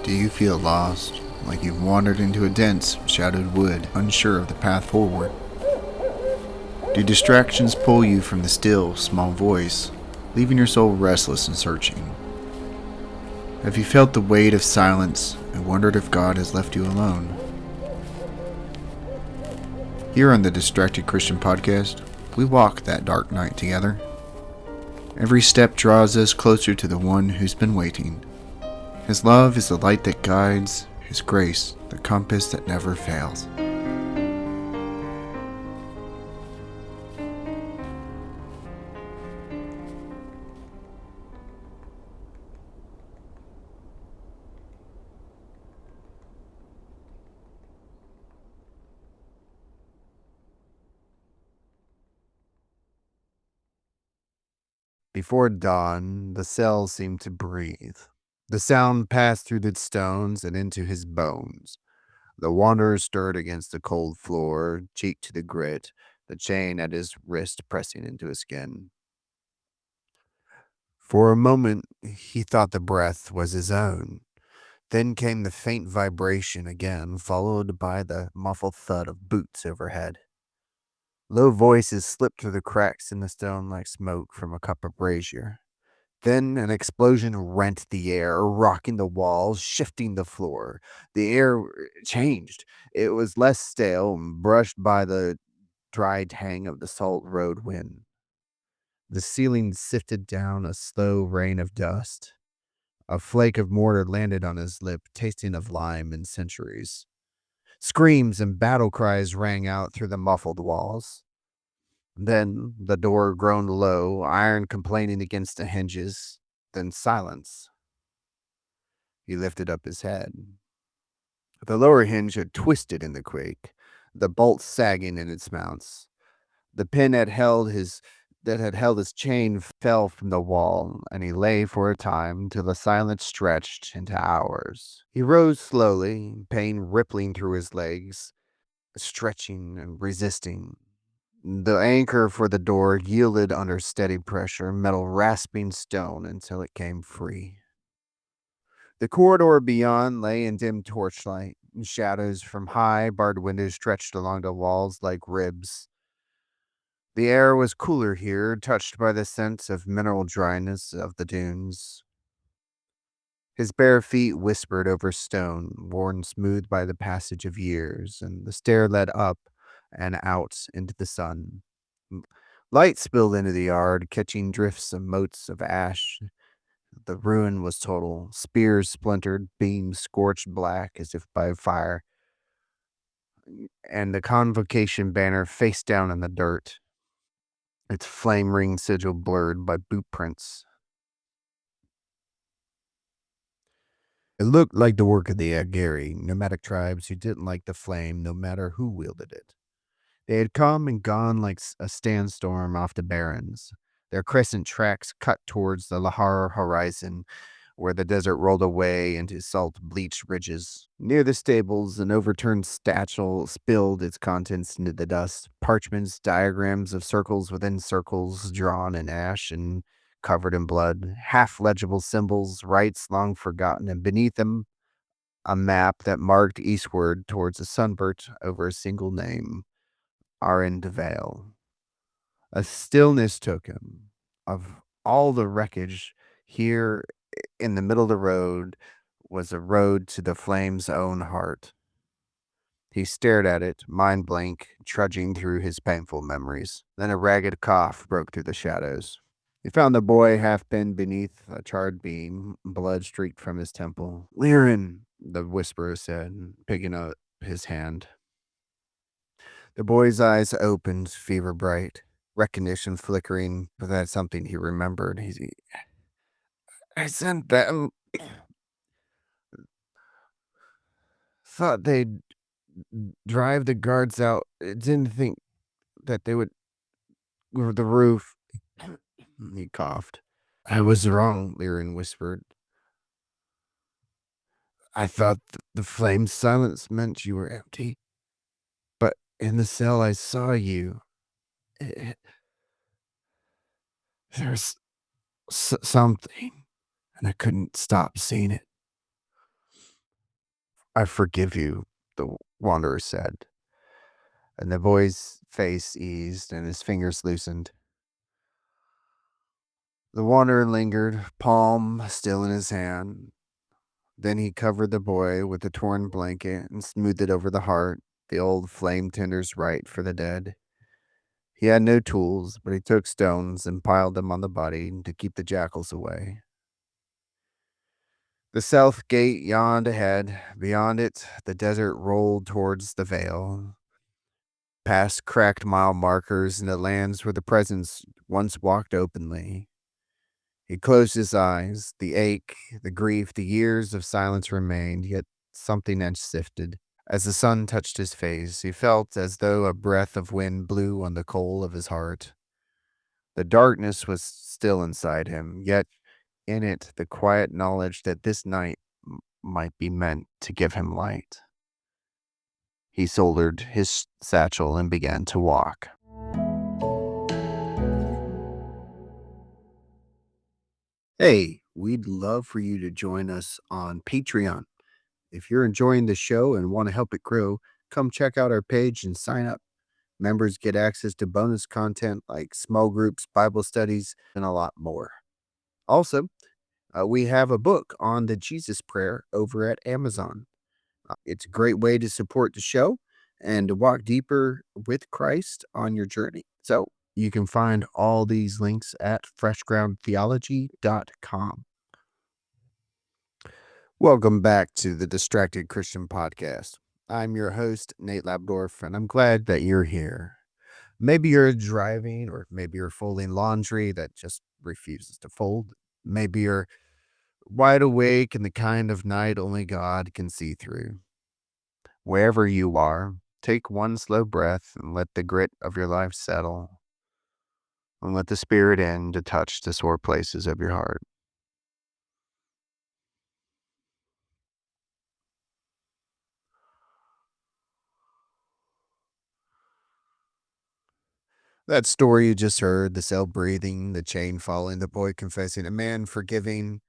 Do you feel lost, like you've wandered into a dense, shadowed wood, unsure of the path forward? Do distractions pull you from the still, small voice, leaving your soul restless and searching? Have you felt the weight of silence and wondered if God has left you alone? Here on the Distracted Christian Podcast, we walk that dark night together. Every step draws us closer to the one who's been waiting. His love is the light that guides, His grace, the compass that never fails. Before dawn, the cell seemed to breathe. The sound passed through the stones and into his bones. The wanderer stirred against the cold floor, cheek to the grit, the chain at his wrist pressing into his skin. For a moment, he thought the breath was his own. Then came the faint vibration again, followed by the muffled thud of boots overhead. Low voices slipped through the cracks in the stone like smoke from a cup of brazier. Then an explosion rent the air, rocking the walls, shifting the floor. The air changed. It was less stale, brushed by the dry tang of the salt road wind. The ceiling sifted down a slow rain of dust. A flake of mortar landed on his lip, tasting of lime and centuries. Screams and battle cries rang out through the muffled walls. Then the door groaned low, iron complaining against the hinges. Then silence. He lifted up his head. The lower hinge had twisted in the quake, the bolt sagging in its mounts. The pin that had held his chain fell from the wall, and he lay for a time till the silence stretched into hours. He rose slowly, pain rippling through his legs, stretching and resisting. The anchor for the door yielded under steady pressure, metal rasping stone until it came free. The corridor beyond lay in dim torchlight, and shadows from high, barred windows stretched along the walls like ribs. The air was cooler here, touched by the sense of mineral dryness of the dunes. His bare feet whispered over stone, worn smooth by the passage of years, and the stair led up and out into the sun. Light spilled into the yard, catching drifts of motes of ash. The ruin was total. Spears splintered, beams scorched black as if by fire, and the convocation banner face down in the dirt, its flame-ringed sigil blurred by boot prints. It looked like the work of the Agari, nomadic tribes who didn't like the flame no matter who wielded it. They had come and gone like a sandstorm off the barrens, their crescent tracks cut towards the Lahar horizon, where the desert rolled away into salt-bleached ridges. Near the stables, an overturned satchel spilled its contents into the dust. Parchments, diagrams of circles within circles, drawn in ash and covered in blood. Half-legible symbols, rites long forgotten, and beneath them, a map that marked eastward towards the sunburnt over a single name, Arendvale. A stillness took him. Of all the wreckage, here in the middle of the road was a road to the flame's own heart. He stared at it, mind blank, trudging through his painful memories. Then a ragged cough broke through the shadows. He found the boy half pinned beneath a charred beam, blood streaked from his temple. "Liren," the whisperer said, picking up his hand. The boy's eyes opened, fever bright, recognition flickering, but that's something he remembered. I sent them. Thought they'd drive the guards out. Didn't think that they would over the roof. He coughed. "I was wrong," Liren whispered. "I thought the flame's silence meant you were empty. But in the cell I saw you. It, there's something, and I couldn't stop seeing it." I forgive you, the wanderer said, and the boy's face eased and his fingers loosened. The wanderer lingered, palm still in his hand. Then he covered the boy with a torn blanket and smoothed it over the heart, the old flame tinder's rite for the dead. He had no tools, but he took stones and piled them on the body to keep the jackals away. The south gate yawned ahead. Beyond it, the desert rolled towards the vale, past cracked mile markers in the lands where the presence once walked openly. He closed his eyes. The ache, the grief, the years of silence remained, yet something had shifted. As the sun touched his face, he felt as though a breath of wind blew on the coal of his heart. The darkness was still inside him, yet in it the quiet knowledge that this night might be meant to give him light. He shouldered his satchel and began to walk. Hey, we'd love for you to join us on Patreon. If you're enjoying the show and want to help it grow, come check out our page and sign up. Members get access to bonus content like small groups, Bible studies, and a lot more. Also, we have a book on the Jesus Prayer over at Amazon. It's a great way to support the show and to walk deeper with Christ on your journey. So you can find all these links at freshgroundtheology.com. Welcome back to the Distracted Christian Podcast. I'm your host, Nate Labdorf, and I'm glad that you're here. Maybe you're driving, or maybe you're folding laundry that just refuses to fold. Maybe you're wide awake in the kind of night only God can see through. Wherever you are, take one slow breath and let the grit of your life settle. And let the Spirit in to touch the sore places of your heart. That story you just heard, the cell breathing, the chain falling, the boy confessing, a man forgiving,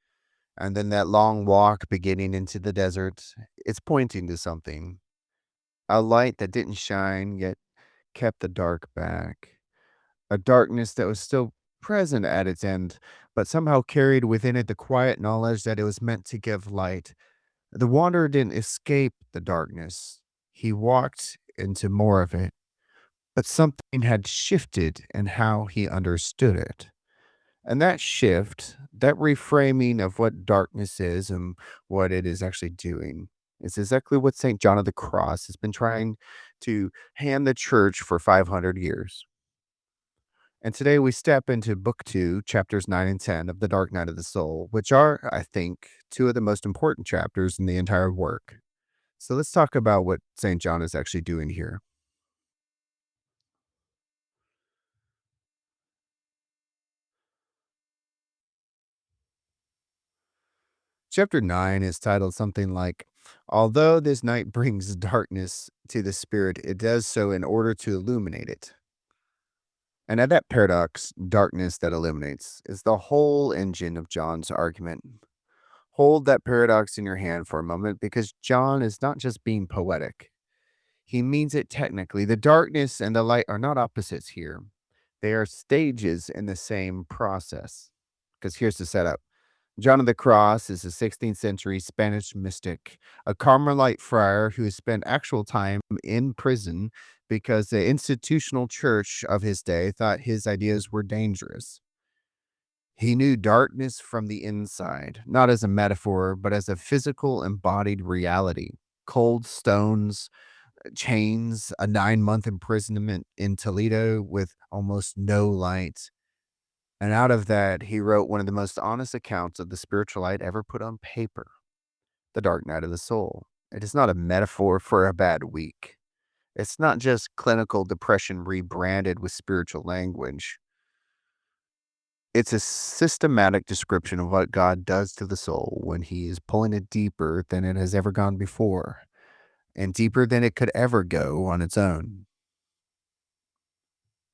and then that long walk beginning into the desert, it's pointing to something. A light that didn't shine, yet kept the dark back. A darkness that was still present at its end, but somehow carried within it the quiet knowledge that it was meant to give light. The wanderer didn't escape the darkness. He walked into more of it, but something had shifted in how he understood it. And that shift, that reframing of what darkness is and what it is actually doing, is exactly what St. John of the Cross has been trying to hand the church for 500 years. And today we step into book 2, chapters 9 and 10 of The Dark Night of the Soul, which are, I think, two of the most important chapters in the entire work. So let's talk about what St. John is actually doing here. Chapter 9 is titled something like, Although this night brings darkness to the spirit, it does so in order to illuminate it. And at that paradox, darkness that illuminates, is the whole engine of John's argument. Hold that paradox in your hand for a moment because John is not just being poetic. He means it technically. The darkness and the light are not opposites here. They are stages in the same process. Because here's the setup. John of the Cross is a 16th century Spanish mystic, a Carmelite friar who spent actual time in prison because the institutional church of his day thought his ideas were dangerous. He knew darkness from the inside, not as a metaphor, but as a physical embodied reality. Cold stones, chains, a 9-month imprisonment in Toledo with almost no light. And out of that, he wrote one of the most honest accounts of the spiritual light ever put on paper, The Dark Night of the Soul. It is not a metaphor for a bad week. It's not just clinical depression rebranded with spiritual language. It's a systematic description of what God does to the soul when he is pulling it deeper than it has ever gone before, and deeper than it could ever go on its own.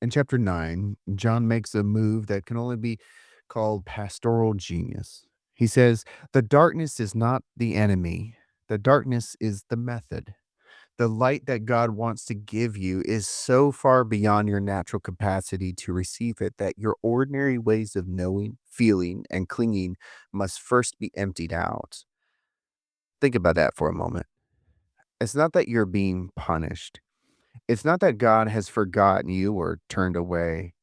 In chapter 9, John makes a move that can only be called pastoral genius. He says, The darkness is not the enemy. The darkness is the method. The light that God wants to give you is so far beyond your natural capacity to receive it that your ordinary ways of knowing, feeling, and clinging must first be emptied out. Think about that for a moment. It's not that you're being punished. It's not that God has forgotten you or turned away.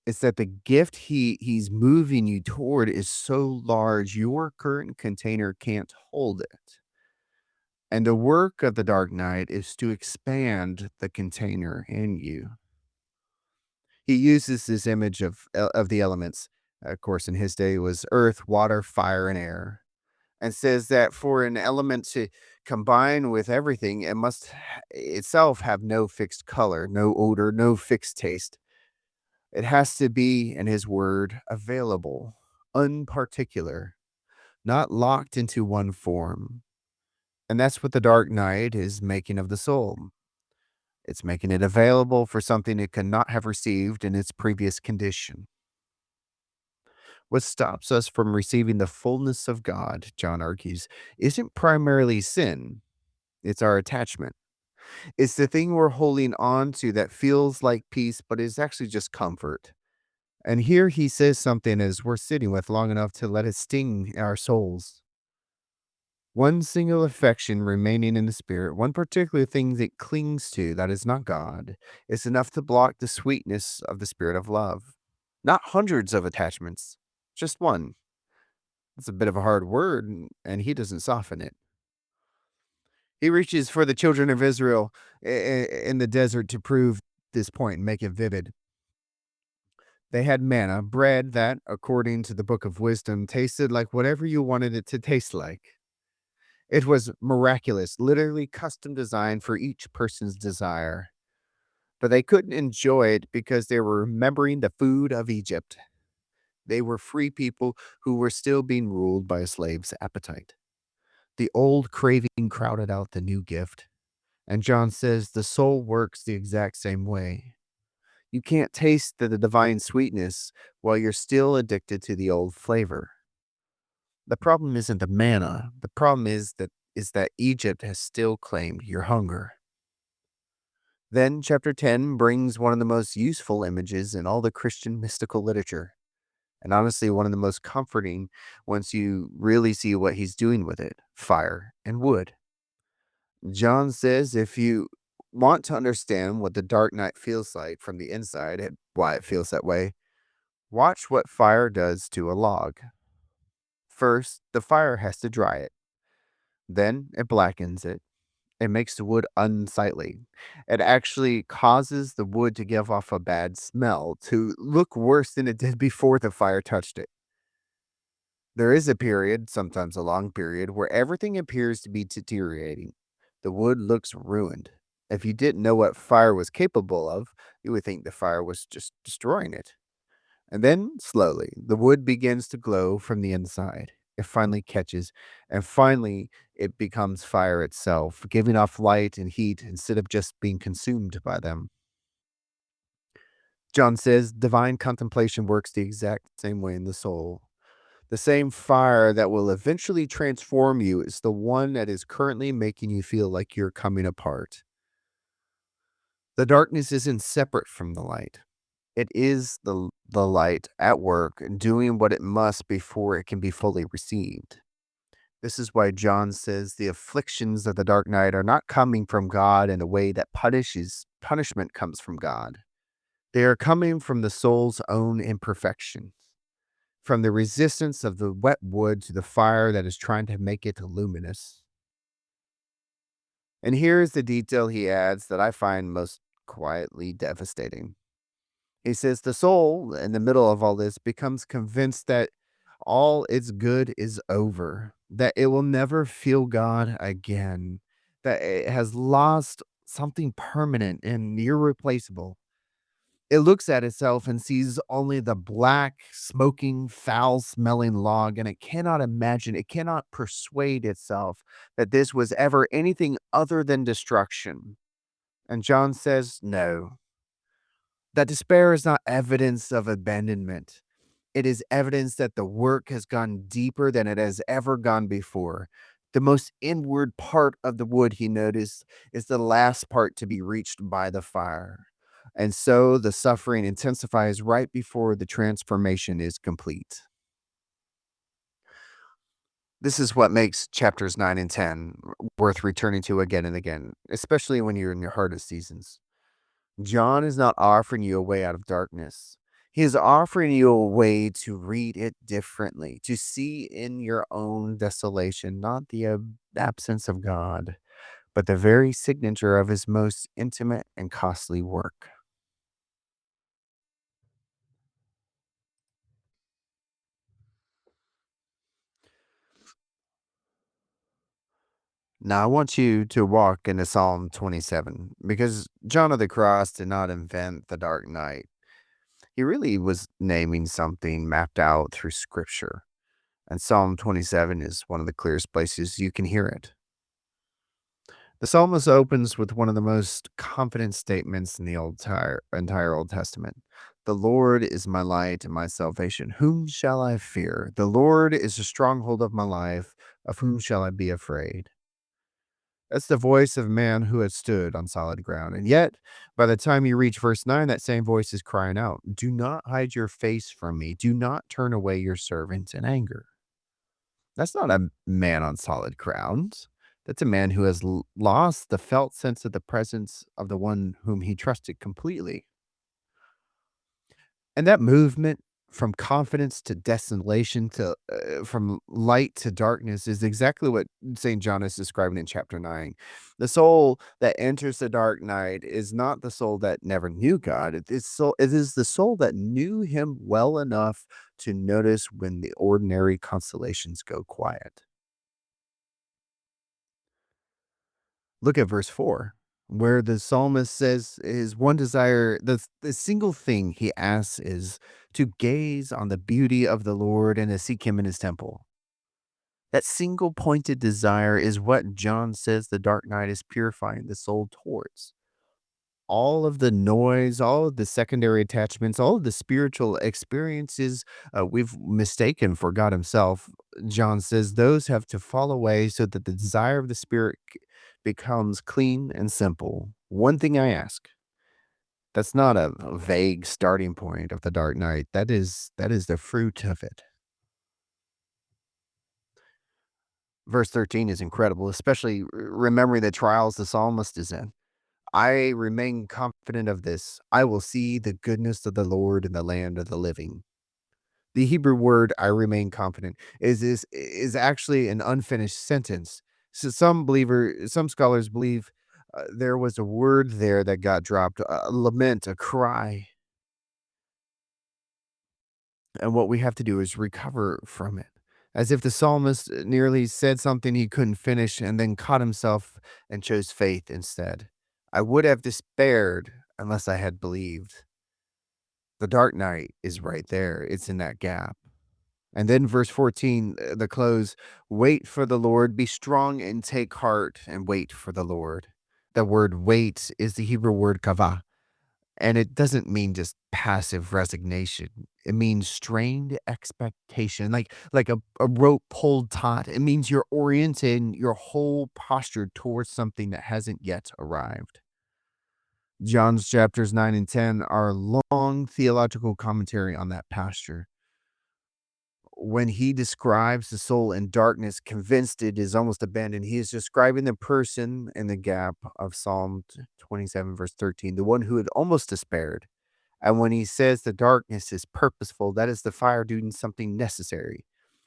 It's that the gift he's moving you toward is so large your current container can't hold it. And the work of the Dark Knight is to expand the container in you. He uses this image of the elements. Of course, in his day it was earth, water, fire, and air, and says that for an element to combine with everything, it must itself have no fixed color, no odor, no fixed taste. It has to be, in his word, available, unparticular, not locked into one form. And that's what the Dark Knight is making of the soul. It's making it available for something it could not have received in its previous condition. What stops us from receiving the fullness of God, John argues, isn't primarily sin, it's our attachment. It's the thing we're holding on to that feels like peace, but is actually just comfort. And here he says something as we're sitting with long enough to let it sting our souls. One single affection remaining in the spirit, one particular thing that clings to that is not God, is enough to block the sweetness of the spirit of love. Not hundreds of attachments, just one. It's a bit of a hard word, and he doesn't soften it. He reaches for the children of Israel in the desert to prove this point and make it vivid. They had manna, bread that, according to the book of wisdom, tasted like whatever you wanted it to taste like. It was miraculous, literally custom designed for each person's desire. But they couldn't enjoy it because they were remembering the food of Egypt. They were free people who were still being ruled by a slave's appetite. The old craving crowded out the new gift. And John says the soul works the exact same way. You can't taste the divine sweetness while you're still addicted to the old flavor. The problem isn't the manna. The problem is that Egypt has still claimed your hunger. Then chapter 10 brings one of the most useful images in all the Christian mystical literature, and honestly one of the most comforting once you really see what he's doing with it: fire and wood. John says if you want to understand what the Dark Knight feels like from the inside and why it feels that way, watch what fire does to a log. First, the fire has to dry it. Then it blackens it. It makes the wood unsightly. It actually causes the wood to give off a bad smell, to look worse than it did before the fire touched it. There is a period, sometimes a long period, where everything appears to be deteriorating. The wood looks ruined. If you didn't know what fire was capable of, you would think the fire was just destroying it. And then, slowly, the wood begins to glow from the inside. It finally catches, and finally, it becomes fire itself, giving off light and heat instead of just being consumed by them. John says divine contemplation works the exact same way in the soul. The same fire that will eventually transform you is the one that is currently making you feel like you're coming apart. The darkness isn't separate from the light. It is the light at work, doing what it must before it can be fully received. This is why John says the afflictions of the dark night are not coming from God in a way that punishment comes from God. They are coming from the soul's own imperfections, from the resistance of the wet wood to the fire that is trying to make it luminous. And here is the detail he adds that I find most quietly devastating. He says the soul, in the middle of all this, becomes convinced that all its good is over, that it will never feel God again, that it has lost something permanent and irreplaceable. It looks at itself and sees only the black, smoking, foul smelling log, and it cannot imagine, it cannot persuade itself that this was ever anything other than destruction. And John says, no, that despair is not evidence of abandonment. It is evidence that the work has gone deeper than it has ever gone before. The most inward part of the wood, he noticed, is the last part to be reached by the fire. And so the suffering intensifies right before the transformation is complete. This is what makes chapters 9 and 10 worth returning to again and again, especially when you're in your hardest seasons. John is not offering you a way out of darkness. He is offering you a way to read it differently, to see in your own desolation not the absence of God, but the very signature of his most intimate and costly work. Now, I want you to walk into Psalm 27 because John of the Cross did not invent the dark night. He really was naming something mapped out through scripture. And Psalm 27 is one of the clearest places you can hear it. The psalmist opens with one of the most confident statements in the entire Old Testament. The Lord is my light and my salvation. Whom shall I fear? The Lord is the stronghold of my life. Of whom shall I be afraid? That's the voice of a man who has stood on solid ground. And yet, by the time you reach verse 9, that same voice is crying out, do not hide your face from me. Do not turn away your servant in anger. That's not a man on solid ground. That's a man who has lost the felt sense of the presence of the one whom he trusted completely. And that movement from confidence to desolation to from light to darkness is exactly what St. John is describing in chapter 9. The soul that enters the dark night is not the soul that never knew God. It is the soul that knew him well enough to notice when the ordinary constellations go quiet. Look at verse 4, where the psalmist says his one desire, the single thing he asks is to gaze on the beauty of the Lord and to seek him in his temple. That single pointed desire is what John says the dark night is purifying the soul towards. All of the noise, all of the secondary attachments, all of the spiritual experiences we've mistaken for God Himself, John says those have to fall away so that the desire of the Spirit becomes clean and simple. One thing I ask. That's not a vague starting point of the Dark Night. That is the fruit of it. Verse 13 is incredible, especially remembering the trials the psalmist is in. I remain confident of this. I will see the goodness of the Lord in the land of the living. The Hebrew word "I remain confident" is actually an unfinished sentence. So some scholars believe there was a word there that got dropped, a lament, a cry, and what we have to do is recover from it. As if the psalmist nearly said something he couldn't finish and then caught himself and chose faith instead. I would have despaired unless I had believed. The dark night is right there. It's in that gap. And then verse 14, the close, wait for the Lord, be strong and take heart and wait for the Lord. The word wait is the Hebrew word kavah, and it doesn't mean just passive resignation. It means strained expectation, like a rope pulled taut. It means you're orienting your whole posture towards something that hasn't yet arrived. John's chapters 9 and 10 are long theological commentary on that posture. When he describes the soul in darkness, convinced it is almost abandoned, he is describing the person in the gap of Psalm 27, verse 13, the one who had almost despaired. And when he says the darkness is purposeful, that is the fire doing something necessary.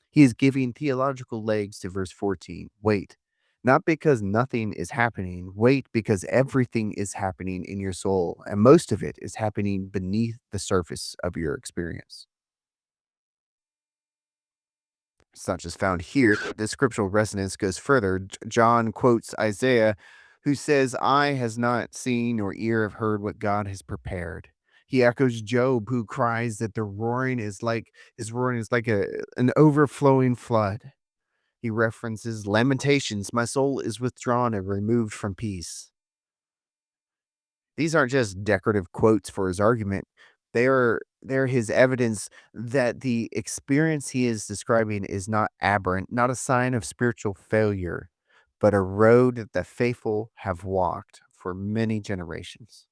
He is giving theological legs to verse 14. Wait, not because nothing is happening. Wait, because everything is happening in your soul, and most of it is happening beneath the surface of your experience. It's not just found here. The scriptural resonance goes further. John quotes Isaiah, who says, "Eye has not seen nor ear have heard what God has prepared." He echoes Job, who cries that the roaring is like his roaring is like an overflowing flood. He references Lamentations, "My soul is withdrawn and removed from peace." These aren't just decorative quotes for his argument. They're his evidence that the experience he is describing is not aberrant, not a sign of spiritual failure, but a road that the faithful have walked for many generations.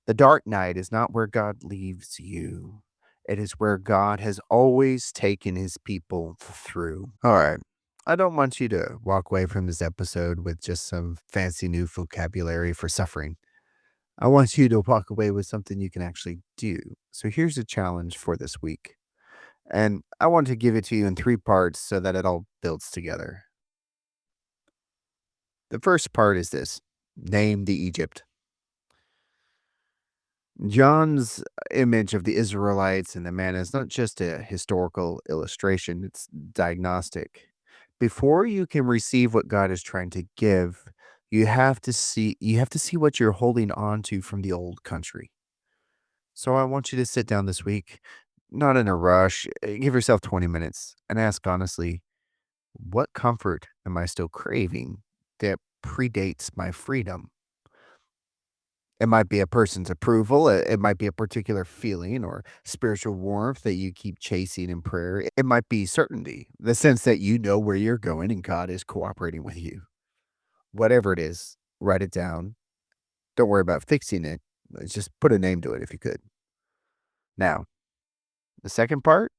The dark night is not where God leaves you. It is where God has always taken his people through. All right. I don't want you to walk away from this episode with just some fancy new vocabulary for suffering. I want you to walk away with something you can actually do. So here's a challenge for this week. And I want to give it to you in three parts so that it all builds together. The first part is this: name the Egypt. John's image of the Israelites and the manna is not just a historical illustration, it's diagnostic. Before you can receive what God is trying to give, you have to see what you're holding on to from the old country. So I want you to sit down this week, not in a rush. Give yourself 20 minutes and ask honestly, what comfort am I still craving that predates my freedom? It might be a person's approval. It might be a particular feeling or spiritual warmth that you keep chasing in prayer. It might be certainty, the sense that you know where you're going and God is cooperating with you. Whatever it is, write it down. Don't worry about fixing it. Just put a name to it if you could. Now, the second part,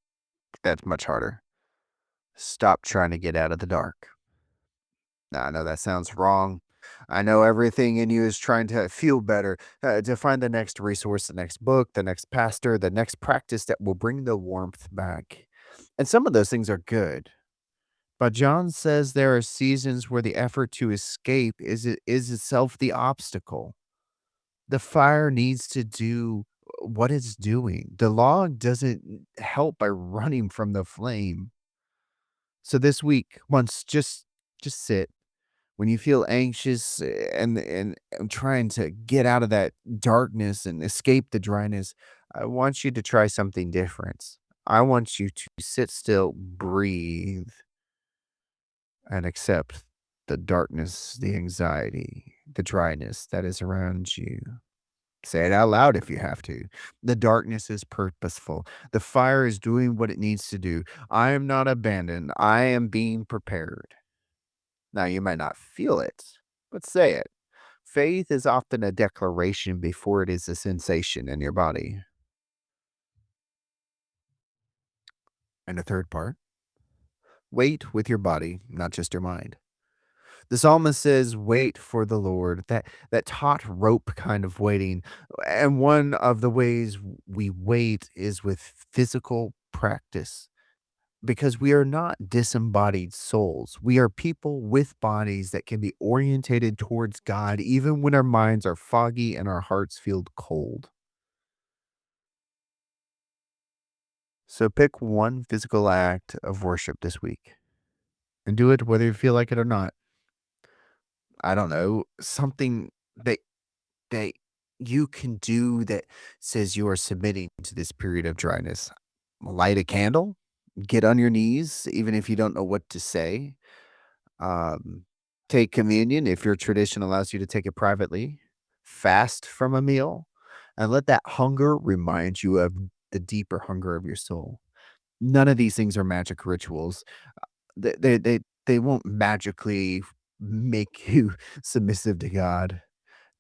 that's much harder. Stop trying to get out of the dark. Now, I know that sounds wrong. I know everything in you is trying to feel better, to find the next resource, the next book, the next pastor, the next practice that will bring the warmth back. And some of those things are good. But John says there are seasons where the effort to escape is itself the obstacle. The fire needs to do what it's doing. The log doesn't help by running from the flame. So this week, once just sit. When you feel anxious and trying to get out of that darkness and escape the dryness, I want you to try something different. I want you to sit still, breathe, and accept the darkness, the anxiety, the dryness that is around you. Say it out loud if you have to. The darkness is purposeful. The fire is doing what it needs to do. I am not abandoned. I am being prepared. Now, you might not feel it, but say it. Faith is often a declaration before it is a sensation in your body. And the third part, wait with your body, not just your mind. The psalmist says, wait for the Lord, that taut rope kind of waiting. And one of the ways we wait is with physical practice. Because we are not disembodied souls. We are people with bodies that can be orientated towards God even when our minds are foggy and our hearts feel cold. So pick one physical act of worship this week and do it whether you feel like it or not. I don't know, something that you can do that says you are submitting to this period of dryness. Light a candle, get on your knees even if you don't know what to say. Um, Take communion if your tradition allows you to take it privately. Fast from a meal, and let that hunger remind you of the deeper hunger of your soul. None of these things are magic rituals. They won't magically make you submissive to God.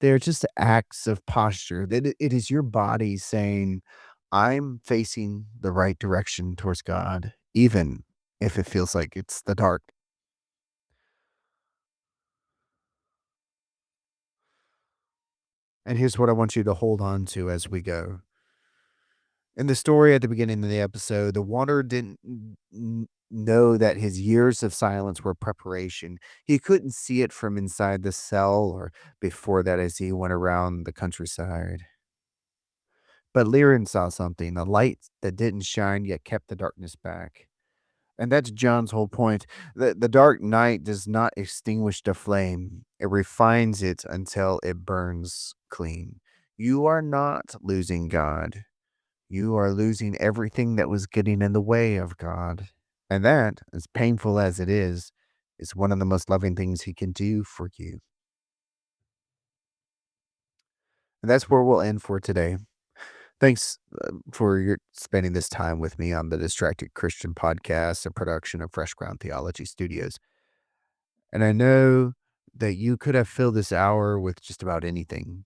They're just acts of posture. That it is your body saying, "I'm facing the right direction towards God, even if it feels like it's the dark." And here's what I want you to hold on to as we go. In the story at the beginning of the episode, the water didn't know that his years of silence were preparation. He couldn't see it from inside the cell or before that as he went around the countryside. But Liren saw something, a light that didn't shine yet kept the darkness back. And that's John's whole point. The dark night does not extinguish the flame, it refines it until it burns clean. You are not losing God. You are losing everything that was getting in the way of God. And that, as painful as it is one of the most loving things He can do for you. And that's where we'll end for today. Thanks for your spending this time with me on the Distracted Christian Podcast, a production of Fresh Ground Theology Studios. And I know that you could have filled this hour with just about anything.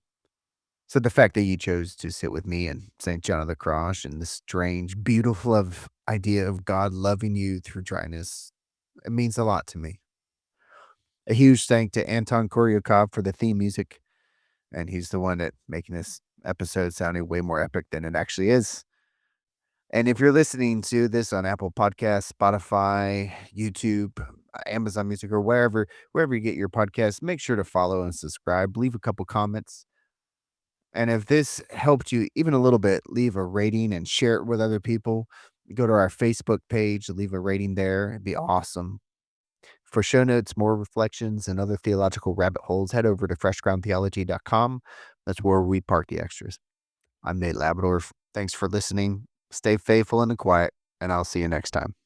So the fact that you chose to sit with me and St. John of the Cross and this strange, beautiful idea of God loving you through dryness, it means a lot to me. A huge thank to Anton Koryakov for the theme music, and he's the one that making this episode sounding way more epic than it actually is. And if you're listening to this on Apple Podcasts, Spotify, YouTube, Amazon Music, or wherever you get your podcasts, make sure to follow and subscribe. Leave a couple comments. And if this helped you even a little bit, leave a rating and share it with other people. Go to our Facebook page, leave a rating there. It'd be awesome. For show notes, more reflections, and other theological rabbit holes, head over to freshgroundtheology.com. That's where we park the extras. I'm Nate Labrador. Thanks for listening. Stay faithful and quiet, and I'll see you next time.